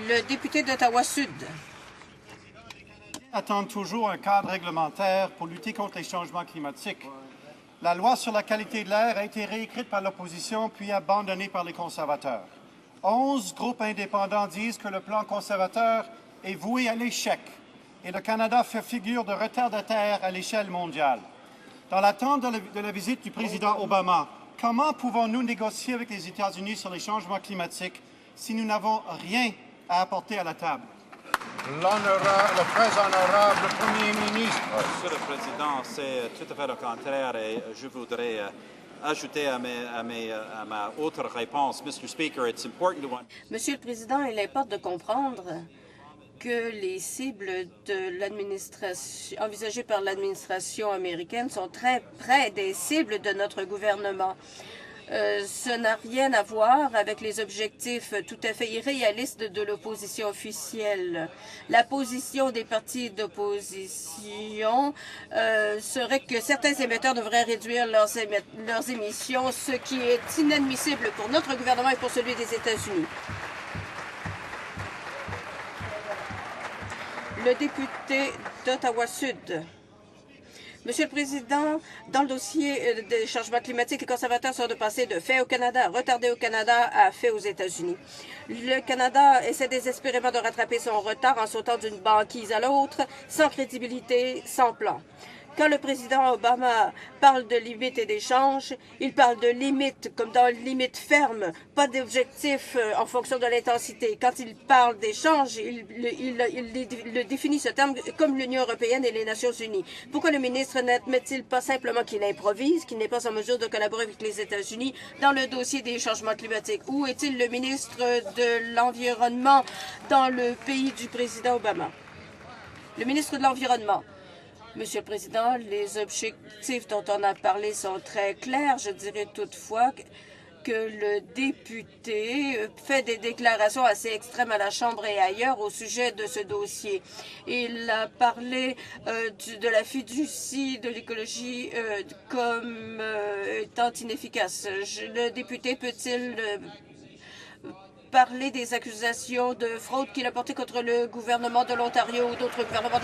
Le député d'Ottawa-Sud. Attendent toujours un cadre réglementaire pour lutter contre les changements climatiques. La loi sur la qualité de l'air a été réécrite par l'opposition puis abandonnée par les conservateurs. 11 groupes indépendants disent que le plan conservateur est voué à l'échec et le Canada fait figure de retardataire à l'échelle mondiale. Dans l'attente de la visite du président Obama, comment pouvons-nous négocier avec les États-Unis sur les changements climatiques si nous n'avons rien à apporter à la table? Le très honorable Premier ministre. Monsieur le Président, c'est tout à fait le contraire et je voudrais ajouter à ma autre réponse. Mr. Speaker, it's important to... Monsieur le Président, il importe de comprendre que les cibles de l'administration envisagées par l'administration américaine sont très près des cibles de notre gouvernement. Ça n'a rien à voir avec les objectifs tout à fait irréalistes de l'opposition officielle. La position des partis d'opposition serait que certains émetteurs devraient réduire leurs émissions, ce qui est inadmissible pour notre gouvernement et pour celui des États-Unis. Le député d'Ottawa-Sud. Monsieur le Président, dans le dossier des changements climatiques, les conservateurs sont de passer de fait au Canada, retardé au Canada, à fait aux États-Unis. Le Canada essaie désespérément de rattraper son retard en sautant d'une banquise à l'autre, sans crédibilité, sans plan. Quand le président Obama parle de limites et d'échanges, il parle de limites comme dans limite ferme, pas d'objectif en fonction de l'intensité. Quand il parle d'échanges, il définit ce terme comme l'Union européenne et les Nations unies. Pourquoi le ministre n'admet-il pas simplement qu'il improvise, qu'il n'est pas en mesure de collaborer avec les États-Unis dans le dossier des changements climatiques? Où est-il le ministre de l'Environnement dans le pays du président Obama? Le ministre de l'Environnement. Monsieur le Président, les objectifs dont on a parlé sont très clairs. Je dirais toutefois que le député fait des déclarations assez extrêmes à la Chambre et ailleurs au sujet de ce dossier. Il a parlé de la fiducie de l'écologie comme étant inefficace. Le député peut-il parler des accusations de fraude qu'il a portées contre le gouvernement de l'Ontario ou d'autres gouvernements